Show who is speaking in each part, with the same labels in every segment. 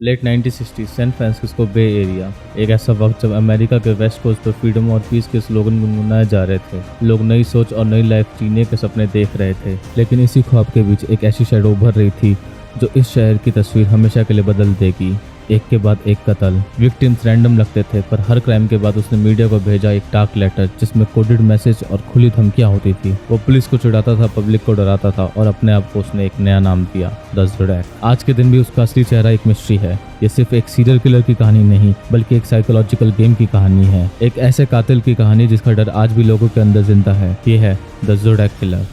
Speaker 1: Late 1960 San Francisco बे area एक ऐसा वक्त जब अमेरिका के वेस्ट कोस्ट पर फ्रीडम और पीस के स्लोगन गुनगुनाए जा रहे थे। लोग नई सोच और नई लाइफ जीने के सपने देख रहे थे, लेकिन इसी ख्वाब के बीच एक ऐसी शैडो उभर रही थी जो इस शहर की तस्वीर हमेशा के लिए बदल देगी। एक के बाद एक कत्ल। विक्टिम्स रैंडम लगते थे, पर हर क्राइम के बाद उसने मीडिया को भेजा एक डार्क लेटर जिसमें कोडेड मैसेज और खुली धमकियां होती थी। वो पुलिस को चिढ़ाता था, पब्लिक को डराता था और अपने आप को उसने एक नया नाम दिया, द ज़ोडिएक। आज के दिन भी उसका असली चेहरा एक मिस्ट्री है। ये सिर्फ एक सीरियल किलर की कहानी नहीं, बल्कि एक साइकोलॉजिकल गेम की कहानी है। एक ऐसे कातिल की कहानी जिसका डर आज भी लोगों के अंदर जिंदा है। ये है द ज़ोडिएक किलर।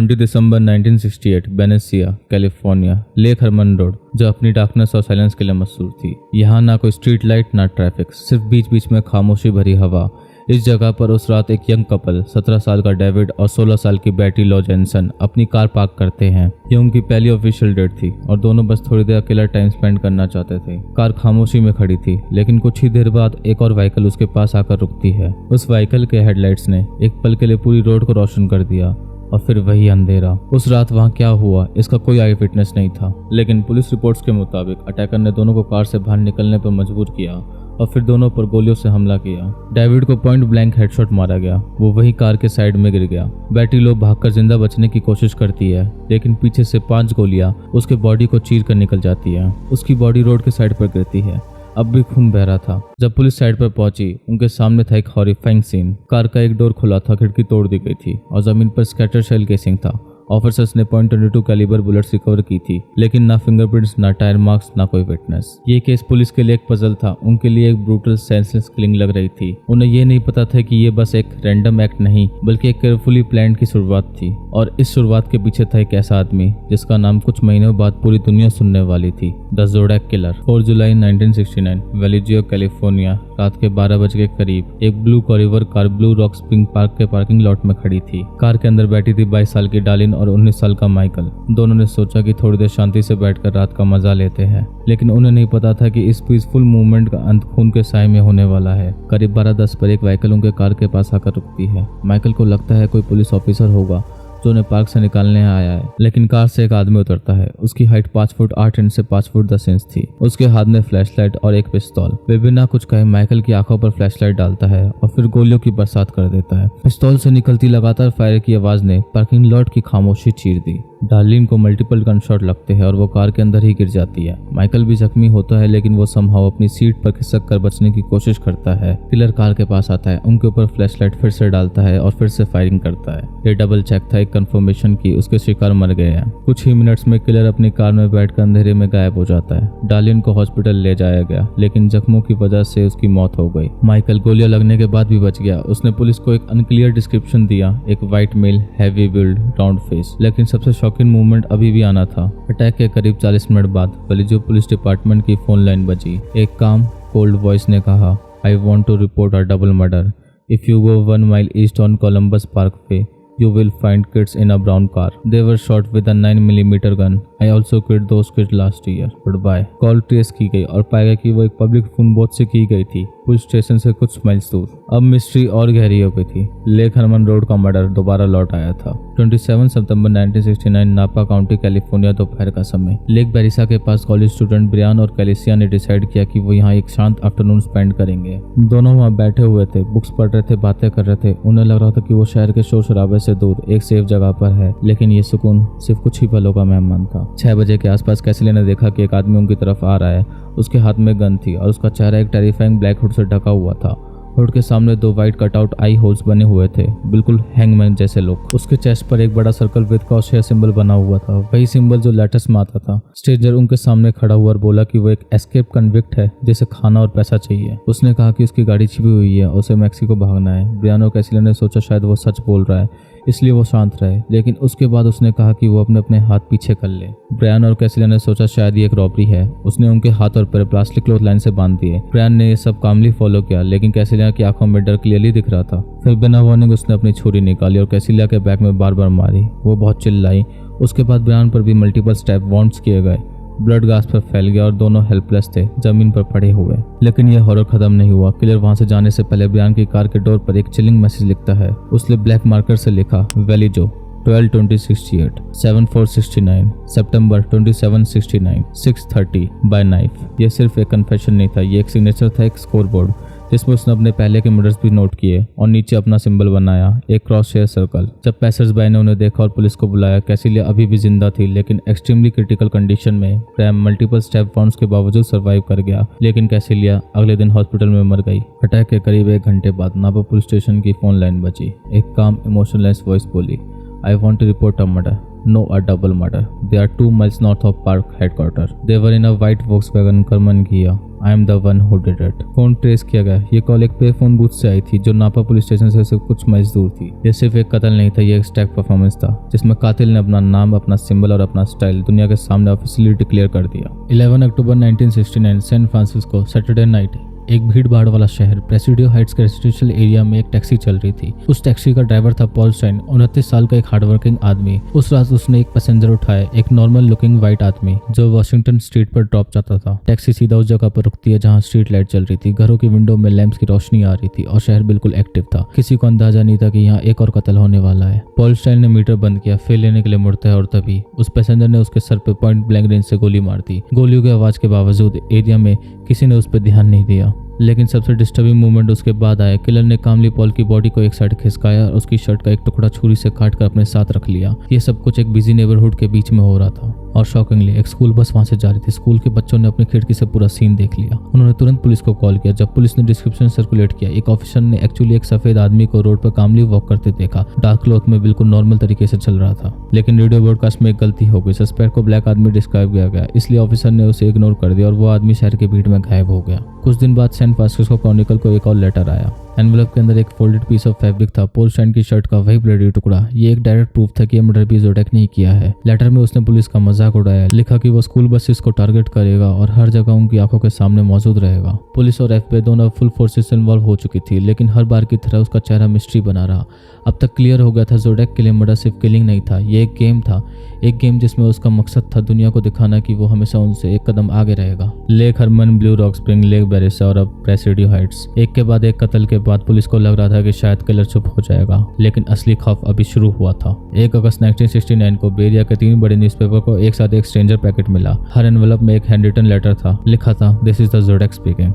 Speaker 1: दिसंबर 1968 Benicia, California, lake Herman road, जो अपनी डार्कनेस और साइलेंस के लिए मशहूर थी। यहाँ ना कोई स्ट्रीट लाइट ना ट्रैफिक, सिर्फ बीच बीच में खामोशी भरी हवा। इस जगह पर उस रात एक यंग कपल 17 साल का डेविड और 16 साल की बेटी लो जेनसन अपनी कार पार्क करते हैं। ये उनकी पहली ऑफिशियल डेट थी और दोनों बस थोड़ी देर अकेला टाइम स्पेंड करना चाहते थे। कार खामोशी में खड़ी थी, लेकिन कुछ ही देर बाद एक और व्हीकल उसके पास आकर रुकती है। उस व्हीकल के हेडलाइट्स ने एक पल के लिए पूरी रोड को रोशन कर दिया और फिर वही अंधेरा। उस रात वहां क्या हुआ इसका कोई आई विटनेस नहीं था, लेकिन पुलिस रिपोर्ट्स के मुताबिक अटैकर ने दोनों को कार से बाहर निकलने पर मजबूर किया और फिर दोनों पर गोलियों से हमला किया। डेविड को पॉइंट ब्लैंक हेडशॉट मारा गया। वो वही कार के साइड में गिर गया। बेटी लो भागकर जिंदा बचने की कोशिश करती है, लेकिन पीछे से 5 गोलियां उसके बॉडी को चीर कर निकल जाती है। उसकी बॉडी रोड के साइड पर गिरती है। अब भी खून बह रहा था। जब पुलिस साइड पर पहुंची, उनके सामने था एक हॉरिफाइंग सीन। कार का एक डोर खुला था, खिड़की तोड़ दी गई थी और जमीन पर स्कैटर शेल केसिंग था। ऑफिसर्स ने .22 कैलिबर बुलेट्स रिकवर की थी, लेकिन ना फिंगरप्रिंट्स, ना टायर मार्क्स, ना कोई विटनेस। ये केस पुलिस के लिए एक पजल था। उनके लिए एक ब्रूटल सेंसलेस किलिंग लग रही थी। उन्हें ये नहीं पता था कि ये बस एक रैंडम एक्ट नहीं, बल्कि एक केयरफुली प्लान की शुरुआत थी। और इस शुरुआत के पीछे था एक ऐसा आदमी जिसका नाम कुछ महीनों बाद पूरी दुनिया सुनने वाली थी, द ज़ोडिएक किलर। 4 जुलाई 1969 वेलिजियो, कैलिफोर्निया, रात के 12 बजे के करीब एक blue Corvair car blue rock spring park के पार्किंग लॉट में खड़ी थी। कार के अंदर बैठी थी 22 साल की डालिन और 19 साल का माइकल। दोनों ने सोचा कि थोड़ी देर शांति से बैठकर रात का मजा लेते हैं, लेकिन उन्हें नहीं पता था कि इस पीसफुल मूवमेंट का अंत खून के साए में होने वाला है। करीब 12:10 पर एक व्हीकल उनके कार के पास आकर रुकती है। माइकल को लगता है कोई पुलिस ऑफिसर होगा जो उन्हें पार्क से निकालने आया है, लेकिन कार से एक आदमी उतरता है। उसकी हाइट 5 फुट 8 इंच से 5 फुट 10 इंच थी। उसके हाथ में फ्लैशलाइट और एक पिस्तौल। वे बिना कुछ कहे माइकल की आंखों पर फ्लैशलाइट डालता है और फिर गोलियों की बरसात कर देता है। पिस्तौल से निकलती लगातार फायर की आवाज ने पार्किंग लॉट की खामोशी चीर दी। डार्लिन को मल्टीपल गन शॉट लगते हैं और वो कार के अंदर ही गिर जाती है। माइकल भी जख्मी होता है, लेकिन वो समहाउ अपनी सीट पर खिसक कर बचने की कोशिश करता है। किलर कार के पास आता है, उनके ऊपर फ्लैशलाइट फिर से डालता है और फिर से फायरिंग करता है। ये डबल चेक था, एक कंफर्मेशन की उसके शिकार मर गए हैं। कुछ ही मिनट्स में किलर अपनी कार में बैठकर अंधेरे में गायब हो जाता है। डार्लिन को हॉस्पिटल ले जाया गया, लेकिन जख्मों की वजह से उसकी मौत हो गई। माइकल गोलियां लगने के बाद भी बच गया। उसने पुलिस को एक अनक्लियर डिस्क्रिप्शन दिया, एक white male, heavy build, round face. लेकिन सबसे शॉकिंग मूवमेंट अभी भी आना था। अटैक के करीब 40 मिनट बाद वेलिजियो पुलिस डिपार्टमेंट की फोन लाइन बजी। एक काम कोल्ड वॉइस ने कहा, I want to report a double murder. If you go 1 mile east on Columbus parkway, you will find kids in a brown car. They were shot with a 9mm gun. I also killed those kids last year. Goodbye. Call trace की गई और पाया गया कि वो एक public phone both से की गई थी, पुलिस स्टेशन से कुछ माइल्स दूर। अब मिस्ट्री और गहरी हो गई थी। लेक हरमन रोड का मर्डर दोबारा लौट आया था। 27 सितंबर 1969 नापा काउंटी, कैलिफोर्निया, दोपहर का समय। लेक बेरिसा के पास कॉलेज स्टूडेंट ब्रियान और कैलिसिया ने डिसाइड किया कि वो यहाँ एक शांत आफ्टरनून स्पेंड करेंगे। दोनों वहाँ बैठे हुए थे, बुक्स पढ़ रहे थे, बातें कर रहे थे। उन्हें लग रहा था कि वो शहर के शोर शराबे से दूर एक सेफ जगह पर है, लेकिन ये सुकून सिर्फ कुछ ही पलों का मेहमान था। 6 बजे के आसपास कैसिलिया ने देखा कि एक आदमी उनकी तरफ आ रहा है। उसके हाथ में गन थी और उसका चेहरा एक टेरिफाइंग ब्लैक हुड से ढका हुआ था। हुड के सामने 2 वाइट कटआउट आई होल्स बने हुए थे, बिल्कुल हैंगमैन जैसे लोग। उसके चेस्ट पर एक बड़ा circle with crosshair symbol बना हुआ था, वही सिंबल जो लेटेस्ट में आता था। स्ट्रेंजर उनके सामने खड़ा हुआ और बोला कि वो एक एस्केप कन्विक्ट है जिसे खाना और पैसा चाहिए। उसने कहा कि उसकी गाड़ी छिपी हुई है, उसे मैक्सिको भागना है। ब्रियान और कैसिलिया ने सोचा शायद वो सच बोल रहा है, इसलिए वो शांत रहे, लेकिन उसके बाद उसने कहा कि वो अपने हाथ पीछे कर ले। ब्रायन और कैसिलिया ने सोचा शायद ये एक रॉबरी है। उसने उनके हाथ और पैर प्लास्टिक क्लॉथ लाइन से बांध दिए। ब्रायन ने ये सब कामली फॉलो किया, लेकिन कैसिलिया की आंखों में डर क्लियरली दिख रहा था। फिर बिना वार्निंग उसने अपनी छुरी निकाली और कैसिलिया के बैक में बार बार मारी। वो बहुत चिल्लाई। उसके बाद ब्रायन पर भी मल्टीपल स्टेप वाउंड्स किए गए। ब्लड घास पर फैल गया और दोनों हेल्पलेस थे, जमीन पर पड़े हुए। लेकिन यह हॉरर खत्म नहीं हुआ। किलर वहां से जाने से पहले ब्रियान की कार के डोर पर एक चिलिंग मैसेज लिखता है। उसने ब्लैक मार्कर से लिखा, वेलिजो 12/20/68 7/4/69 सितंबर 27/69 6:30 बाय नाइफ। यह सिर्फ एक कन्फेशन नहीं था, ये एक सिग्नेचर था, एक स्कोरबोर्ड जिसमें उसने अपने पहले के मर्डर्स भी नोट किए और नीचे अपना सिंबल बनाया, एक क्रॉस शेयर सर्कल। जब पैसर्स बाय ने उन्हें देखा और पुलिस को बुलाया, कैसिलिया अभी भी जिंदा थी लेकिन एक्सट्रीमली क्रिटिकल कंडीशन में। ग्रैम मल्टीपल स्टेप वाउंड्स के बावजूद सर्वाइव कर गया, लेकिन कैसिलिया अगले दिन हॉस्पिटल में मर गई। अटैक के करीब 1 घंटे बाद नापा पुलिस स्टेशन की फोन लाइन बजी। एक काम इमोशनलेस वॉइस बोली, I want to report a murder. No, a double murder. They are 2 miles north of park headquarter. They were in a white Volkswagen Karmann Ghia. I am the one who did it. Phone trace किया गया। ये call एक पे phone booth से आई थी जो नापा police station से सिर्फ कुछ माइल्स दूर थी। ये सिर्फ एक कत्ल नहीं था, ये एक स्टैक परफॉर्मेंस था जिसमें कातिल ने अपना नाम, अपना सिंबल और अपना स्टाइल दुनिया के सामने ऑफिशियली डिक्लेयर कर दिया। 11 अक्टूबर 1969 सैन फ्रांसिस्को, सैटरडे नाइट। एक भीड़ भाड़ वाला शहर प्रेसिडियो हाइट्स के रेसिडेंशियल एरिया में एक टैक्सी चल रही थी। उस टैक्सी का ड्राइवर था पॉल स्टाइन, 29 साल का एक हार्डवर्किंग आदमी। उस रात उसने एक पैसेंजर उठाया, एक नॉर्मल लुकिंग व्हाइट आदमी जो वॉशिंगटन स्ट्रीट पर ड्रॉप जाता था। टैक्सी सीधा उस जगह पर रुकती है जहां स्ट्रीट लाइट चल रही थी, घरों की विंडो में लैंप्स की रोशनी आ रही थी और शहर बिल्कुल एक्टिव था। किसी को अंदाजा नहीं था कि यहाँ एक और कत्ल होने वाला है। पॉल स्टाइन ने मीटर बंद किया, फिर लेने के लिए मुड़ता है और तभी उस पैसेंजर ने उसके सर पे पॉइंट ब्लैंक रेंज से गोली मार दी। गोलियों की आवाज के बावजूद एरिया में किसी ने उस पर ध्यान नहीं दिया। लेकिन सबसे डिस्टर्बिंग मूवमेंट उसके बाद आया। किलर ने कामली पॉल की बॉडी को एक साइड खिसकाया और उसकी शर्ट का एक टुकड़ा छुरी से काट कर अपने साथ रख लिया। ये सब कुछ एक बिजी नेबरहुड के बीच में हो रहा था और शॉकिंगली एक स्कूल बस वहां से जा रही थी। स्कूल के बच्चों ने अपनी खिड़की से पूरा सीन देख लिया। उन्होंने तुरंत पुलिस को कॉल किया। जब पुलिस ने डिस्क्रिप्शन सर्कुलेट किया, एक ऑफिसर ने एक्चुअली एक सफेद आदमी को रोड पर कामली वॉक करते देखा। डार्क क्लॉथ में बिल्कुल नॉर्मल तरीके से चल रहा था, लेकिन रेडियो ब्रॉडकास्ट में एक गलती हो गई। सस्पेक्ट को ब्लैक आदमी डिस्क्राइब किया गया, इसलिए ऑफिसर ने उसे इग्नोर कर दिया और वो आदमी शहर के भीड़ में गायब हो गया। कुछ दिन बाद सैन फ्रांसिस्को क्रॉनिकल को एक और लेटर आया। एनवेलप के अंदर एक फोल्डेड पीस ऑफ फैब्रिक था, पॉल स्टाइन की शर्ट का वही ब्लडी टुकड़ा। ये एक डायरेक्ट प्रूफ था कि ये मर्डर भी ज़ोडेक नहीं किया है। लेटर में उसने पुलिस का मजाक उड़ाया, लिखा कि वो स्कूल बसेस को टारगेट करेगा और हर जगह उनकी आंखों के सामने मौजूद रहेगा। पुलिस और एफबीआई दोनों फुल फोर्सेस इन्वॉल्व हो चुकी थी, लेकिन हर बार की तरह उसका चेहरा मिस्ट्री बना रहा। अब तक क्लियर हो गया था ज़ोडेक के लिए मर्डर सिर्फ किलिंग नहीं था, ये एक गेम था। एक गेम जिसमें उसका मकसद था दुनिया को दिखाना कि वो हमेशा उनसे एक कदम आगे रहेगा। Lake Herman, blue rock spring, lake Berryessa और अब प्रेसिडियो हाइट्स। एक के बाद एक कत्ल के बाद पुलिस को लग रहा था कि शायद किलर चुप हो जाएगा, लेकिन असली खौफ अभी शुरू हुआ था। 1 अगस्त 1969 को बेरिया के 3 बड़े न्यूज़पेपर को एक साथ एक स्ट्रेंजर पैकेट मिला। हर एनवेलप में एक हैंड रिटन लेटर था, लिखा था, this is the zodiac speaking.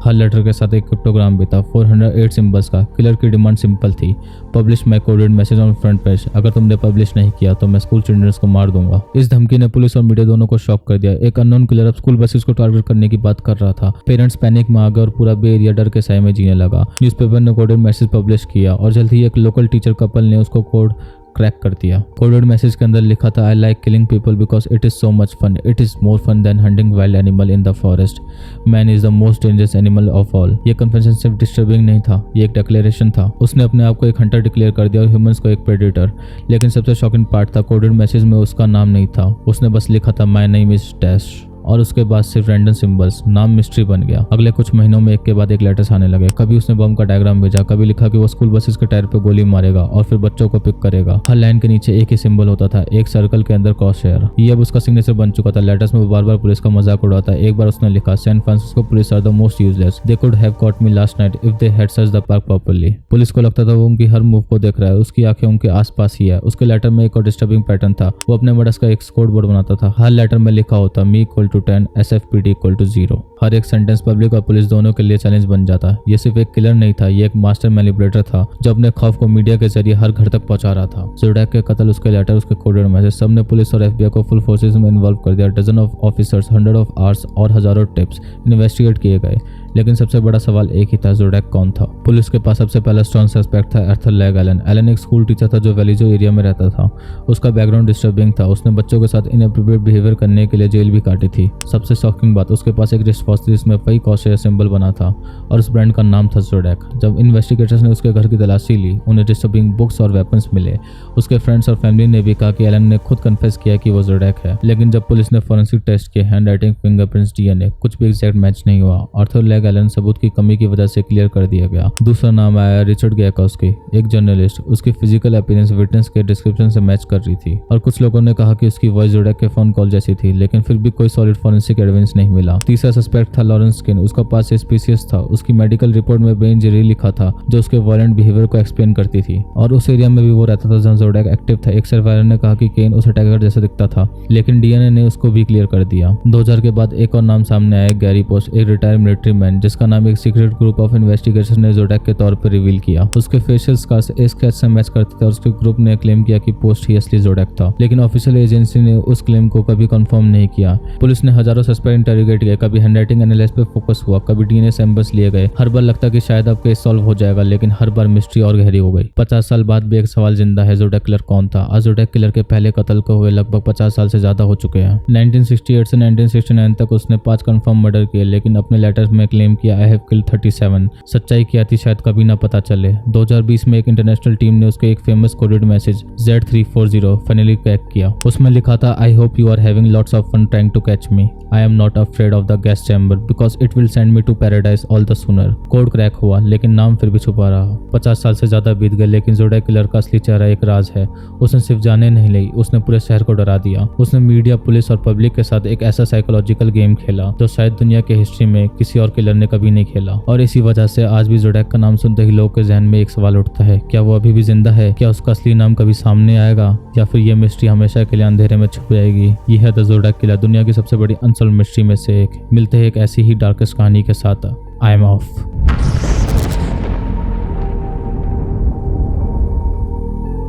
Speaker 1: हर लेटर के साथ एक क्रिप्टोग्राम भी था, 408 सिंबल्स का। किलर की डिमांड सिंपल थी, publish my coded message on front page. अगर तुमने पब्लिश नहीं किया तो मैं स्कूल चिल्ड्रंस को मार दूंगा। इस धमकी ने पुलिस और मीडिया दोनों को शॉक कर दिया। एक अननोन किलर अब स्कूल बसेस को टारगेट करने की बात कर रहा था। पेरेंट्स पैनिक में आ गए और पूरा बे एरिया डर के साए में जीने लगा। न्यूज़पेपर ने कोडेड मैसेज पब्लिश किया और जल्द ही एक लोकल टीचर कपल ने उसको कोड क्रैक कर दिया। कोडेड मैसेज के अंदर लिखा था, I like killing people because it is so much fun. It is more fun than hunting wild animal in the forest. Man is the most dangerous animal of all. ये confession सिर्फ disturbing नहीं था, ये एक declaration था। उसने अपने आप को एक हंटर डिक्लेयर कर दिया और ह्यूमंस को एक प्रेडेटर। लेकिन सबसे शॉकिंग पार्ट था, कोडेड मैसेज में उसका नाम नहीं था। उसने बस लिखा था, माय नेम इज डैश, और उसके बाद सिर्फ रैंडम सिंबल्स। नाम मिस्ट्री बन गया। अगले कुछ महीनों में एक के बाद एक लेटर्स आने लगे। कभी उसने बम का डायग्राम भेजा, कभी लिखा कि वो स्कूल बसेस के टायर पे गोली मारेगा और फिर बच्चों को पिक करेगा। हर लाइन के नीचे एक ही सिंबल होता था, एक सर्कल के अंदर क्रॉस शेयर। ये अब उसका सिग्नेचर बन चुका था। लेटर्स में वो बार बार पुलिस का मजाक उड़ाता। एक बार उसने लिखा, San Francisco police are the most useless. They could have caught me last night if they had searched the park properly. Police को लगता था वो उनकी हर मूव को देख रहा है, उसकी आंखें उनके आसपास ही है। उसके लेटर में एक और डिस्टर्बिंग पैटर्न था। वो अपने मर्डर्स का एक स्कोर बोर्ड बनाता था। हर लेटर में लिखा होता, me equal to 10, SFPD equal to 0। हर एक सेंटेंस पब्लिक और पुलिस दोनों के लिए चैलेंज बन जाता। ये सिर्फ एक किलर नहीं था, ये एक मास्टर मैनिपुलेटर था जो अपने खौफ को मीडिया के जरिए हर घर तक पहुंचा रहा था। ज़ोडेक के कत्ल, उसके लेटर, उसके कोडेड मैसेज, सब ने पुलिस और एफबीआई को फुल फोर्सेस में इन्वॉल्व कर दिया। Dozen of officers, 100 of hours और हजारों टिप्स इन्वेस्टिगेट किए गए। लेकिन सबसे बड़ा सवाल एक ही था, ज़ोडेक कौन था? पुलिस के पास सबसे पहला स्ट्रॉन्ग सस्पेक्ट था आर्थर लेग एलन। एलन एक स्कूल टीचर था जो वेलिजो एरिया में रहता था। उसका बैकग्राउंड डिस्टर्बिंग था। उसने बच्चों के साथ इनएप्रोप्रिएट बिहेवियर करने के लिए जेल भी काटी थी। सबसे शॉकिंग बात, उसके पास एक रिस्ट वॉच थी जिसमें वही कॉशर सिंबल बना था और उस ब्रांड का नाम था जोडेक। जब इन्वेस्टिगेटर्स ने उसके घर की तलाशी ली, उन्हें डिस्टर्बिंग बुक्स और वेपन्स मिले। उसके फ्रेंड्स और फैमिली ने भी कहा कि एलन ने खुद कन्फेस किया कि वो जोडेक है, लेकिन जब पुलिस ने फॉरेंसिक टेस्ट किए, हैंड राइटिंग, फिंगरप्रिंट्स, डीएनए, कुछ भी एग्जैक्ट मैच नहीं हुआ। आर्थर लेग एलन सबूत की कमी की वजह से क्लियर कर दिया गया। दूसरा नाम आया रिचर्ड गैकोस्की, एक जर्नलिस्ट। उसकी फिजिकल अपीयरेंस विटनेस के डिस्क्रिप्शन से मैच कर रही थी और कुछ लोगों ने कहा कि उसकी वॉइस जोडेक के फोन कॉल जैसी थी, लेकिन फिर भी कोई सॉलिड फॉरेंसिक एविडेंस नहीं मिला। तीसरा सस्पेक्ट था लॉरेंस किन। उसका पास स्पीशियस था। उसकी मेडिकल रिपोर्ट में ब्रेन इंजरी लिखा था जो उसके वायलेंट बिहेवियर को एक्सप्लेन करती थी और उस एरिया में भी वो रहता था जहां जोडेक एक्टिव था। एक सर्वाइवर ने कहा कि केन उस अटैकर जैसा दिखता था, लेकिन डीएनए ने उसको भी क्लियर कर दिया। 2000 के बाद एक और नाम सामने आया, गैरी पोस्ट, एक रिटायर्ड मिलिट्री मैन जिसका नाम एक सीक्रेट ग्रुप ऑफ इन्वेस्टिगेटर्स ने जोडेक के तौर पर रिवील किया। उसके फेशियल स्कार्स एक स्केच से मैच करते थे और उसके ग्रुप ने क्लेम किया कि पोस्ट ही असली जोडेक था, लेकिन ऑफिशियल एजेंसी ने उस क्लेम को कभी कंफर्म नहीं किया। पुलिस ने हजारों सस्पेक्ट इंटरोगेट किए, कभी हैंडराइटिंग एनालिसिस पे फोकस हुआ, कभी डीएनए सैंपल्स लिए गए। हर बार लगता कि शायद अब केस सॉल्व हो जाएगा, लेकिन हर बार मिस्ट्री और गहरी हो गई। 50 साल बाद भी एक सवाल जिंदा है, जोडेक किलर कौन था? आज जोडेक किलर के पहले कत्ल को हुए लगभग 50 साल से ज्यादा हो चुके हैं। 1968 से 1969 तक उसने 5 कंफर्म मर्डर किए, लेकिन अपने लेटर्स में क्लेम किया आई हैव किल्ड 37। सच्चाई क्या थी शायद कभी ना पता चले। 2020 में एक इंटरनेशनल टीम ने उसके एक famous coded message Z340 finally crack किया। उसमें लिखा था, I hope you are having lots of fun trying to catch me. I am not afraid of the gas chamber because it will send me to paradise all the sooner. Code crack हुआ, लेकिन नाम फिर भी छुपा रहा। 50 साल से ज्यादा बीत गए, लेकिन जोडेक किलर का असली चेहरा एक राज है। उसने सिर्फ जाने नहीं ली, उसने पूरे शहर को डरा दिया। उसने मीडिया, पुलिस और पब्लिक के साथ एक ऐसा साइकोलॉजिकल गेम खेला जो शायद दुनिया के हिस्ट्री में किसी और किलर ने कभी नहीं खेला। और इसी वजह से आज भी जोडेक का नाम सुनते ही लोगों के जहन में एक सवाल उठता है, क्या वो अभी भी जिंदा है? क्या उसका असली नाम कभी सामने आएगा, या फिर ये मिस्ट्री हमेशा के लिए अंधेरे में छुप जाएगी? ये है द जोडेक किलर, दुनिया की सबसे बड़ी अनसॉल्व्ड मिस्ट्री में से एक। मिलते हैं एक ऐसी ही डार्केस्ट कहानी के साथ। I am of.